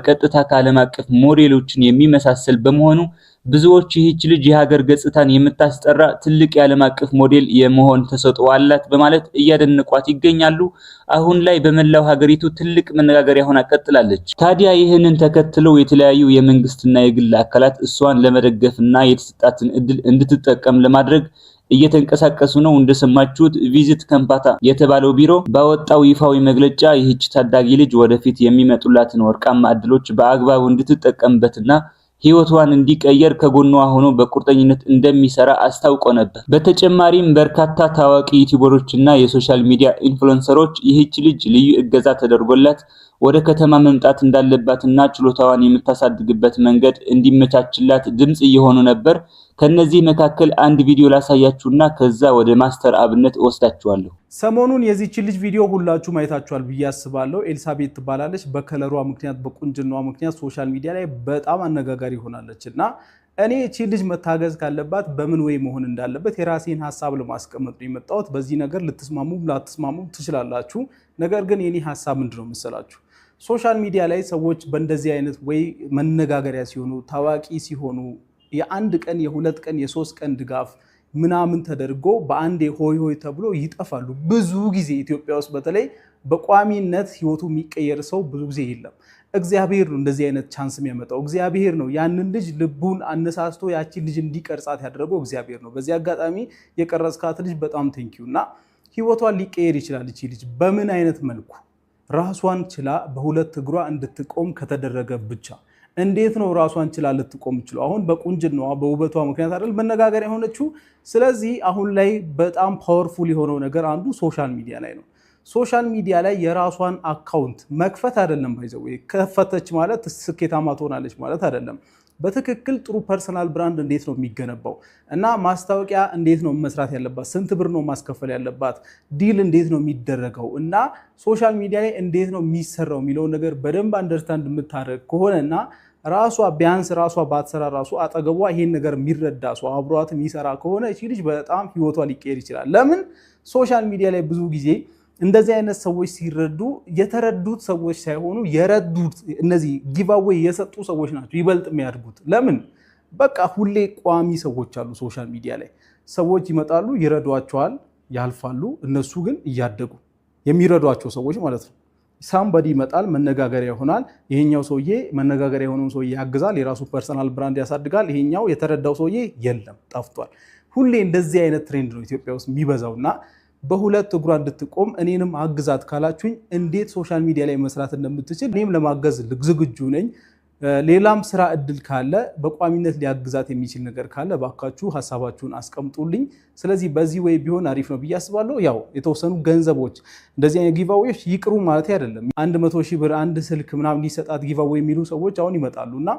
ቀጥታ ከዓለም አቀፍ ሞዴሎችን የሚመሳሰል በመሆኑ ብዙዎች ይህች ልጅ የሀገር ገጽታን የምታስጠራ ትልቅ የዓለም አቀፍ ሞዴል የመሆን ተሰጥኦ አላት በማለት እያደነቋት ይገኛሉ። አሁን ላይ በመላው ሀገሪቱ ትልቅ መነጋገሪያ ሆና ቀጥላለች። ታዲያ ይህንን ተከትለው የተለያዩ የመንግስትና የግል አካላት እሷን ለመደገፍና የተሰጣትን እድል እንድትጠቀም ለማድረግ እየተንቀሳቀሱ ነው። እንደሰማችሁት ቪዚት ከምፓታ የተባለው ቢሮ ባወጣው ይፋዊ መግለጫ ይህች ታዳጊ ልጅ ወደፊት የሚመጡላትን ወርቃማ እድሎች በአግባቡ እንድትጠቀምበትና ህይወቷን እንዲቀየር ከጎኗ ሆኖ በቁርጠኝነት እንደሚሰራ አስታውቆ ነበር። በተጨማሪም በርካታ ታዋቂ ዩቲዩበሮችና የሶሻል ሚዲያ ኢንፍሉዌንሰሮች ይህች ልጅ ልዩ እገዛ ተደርጎላት ወደ ከተማ መምጣት እንዳለባትና ችሎታዋን የምታሳድግበት መንገድ እንዲመቻችላት ድምጽ እየሆኑ ነበር። ከነዚህ መካከል አንድ ቪዲዮ ላሳያችሁና ከዛ ወደ ማስተር አብነት ወስዳችኋለሁ። ሰሞኑን የዚህች ልጅ ቪዲዮ ሁላችሁ ማየታችኋል ብዬ አስባለሁ። ኤልሳቤት ትባላለች። በከለሯ ምክንያት በቁንጅናዋ ምክንያት ሶሻል ሚዲያ ላይ በጣም አነጋጋሪ ሆናለችና እኔ እቺ ልጅ መታገዝ ካለባት በምን ወይ መሆን እንዳለበት የራሴን ሐሳብ ለማስቀመጥ ነው የመጣሁት። በዚህ ነገር ልትስማሙም ላትስማሙም ትችላላችሁ። ነገር ግን የኔ ሐሳብ ምንድነው መሰላችሁ? ሶሻል ሚዲያ ላይ ሰዎች በእንደዚህ አይነት ወይ መነጋገሪያ ሲሆኑ ታዋቂ ሲሆኑ የአንድ ቀን የሁለት ቀን የሶስት ቀን ድጋፍ ምናምን ተደርጎ በአንዴ ሆይ ሆይ ተብሎ ይጠፋሉ። ብዙ ጊዜ ኢትዮጵያ ውስጥ በተለይ በቋሚነት ህይወቱ የሚቀየር ሰው ብዙ ጊዜ የለም። እግዚአብሔር ነው እንደዚህ አይነት ቻንስ የሚያመጣው። እግዚአብሔር ነው ያንን ልጅ ልቡን አነሳስቶ ያቺን ልጅ እንዲቀርጻት ያደረገው እግዚአብሔር ነው። በዚህ አጋጣሚ የቀረጽካት ልጅ በጣም ቴንኪው እና ህይወቷን ሊቀየር ይችላል። እቺ ልጅ በምን አይነት መልኩ ራሷን ችላ በሁለት እግሯ እንድትቆም ከተደረገ ብቻ። እንዴት ነው ራሷን ችላ ልትቆም ይችላል? አሁን በቁንጅናዋ በውበቷ ምክንያት አይደል መነጋገር የሆነችው። ስለዚህ አሁን ላይ በጣም ፓወርፉል የሆነው ነገር አንዱ ሶሻል ሚዲያ ላይ ነው። ሶሻል ሚዲያ ላይ የራሷን አካውንት መክፈት አይደለም ባይዘው ከፈተች ማለት ስኬታማ ትሆናለች ማለት አይደለም። በትክክል ጥሩ ፐርሰናል ብራንድ እንዴት ነው የሚገነባው እና ማስታወቂያ እንዴት ነው መስራት ያለባት፣ ስንት ብር ነው ማስከፈል ያለባት፣ ዲል እንዴት ነው የሚደረገው እና ሶሻል ሚዲያ ላይ እንዴት ነው የሚሰራው የሚለው ነገር በደንብ አንደርስታንድ የምታደርግ ከሆነና ራሷ ቢያንስ ራሷ ባትሰራ ራሱ አጠገቧ ይሄን ነገር የሚረዳ ሰው አብሯት የሚሰራ ከሆነ እቺ ልጅ በጣም ህይወቷ ሊቀየር ይችላል። ለምን ሶሻል ሚዲያ ላይ ብዙ ጊዜ እንደዚህ አይነት ሰዎች ሲረዱ የተረዱት ሰዎች ሳይሆኑ የረዱት እነዚህ ጊቫዌይ የሰጡ ሰዎች ናቸው ይበልጥ የሚያድጉት። ለምን በቃ ሁሌ ቋሚ ሰዎች አሉ ሶሻል ሚዲያ ላይ ሰዎች ይመጣሉ፣ ይረዷቸዋል፣ ያልፋሉ። እነሱ ግን እያደጉ የሚረዷቸው ሰዎች ማለት ነው። ሳምባዲ ይመጣል፣ መነጋገሪያ ይሆናል። ይሄኛው ሰውዬ መነጋገሪያ የሆነውን ሰውዬ ያግዛል፣ የራሱ ፐርሰናል ብራንድ ያሳድጋል። ይሄኛው የተረዳው ሰውዬ የለም ጠፍቷል። ሁሌ እንደዚህ አይነት ትሬንድ ነው ኢትዮጵያ ውስጥ የሚበዛውና በሁለት እግሯ እንድትቆም እኔንም አግዛት ካላችሁኝ እንዴት ሶሻል ሚዲያ ላይ መስራት እንደምትችል እኔም ለማገዝ ዝግጁ ነኝ። ሌላም ስራ እድል ካለ በቋሚነት ሊያግዛት የሚችል ነገር ካለ ባካችሁ ሐሳባችሁን አስቀምጡልኝ። ስለዚህ በዚህ ወይ ቢሆን አሪፍ ነው ብዬ አስባለሁ። ያው የተወሰኑ ገንዘቦች እንደዚህ አይነት ጊቫዌዎች ይቅሩ ማለት አይደለም። 100,000 ብር አንድ ስልክ ምናምን ሊሰጣት ጊቫዌ የሚሉ ሰዎች አሁን ይመጣሉና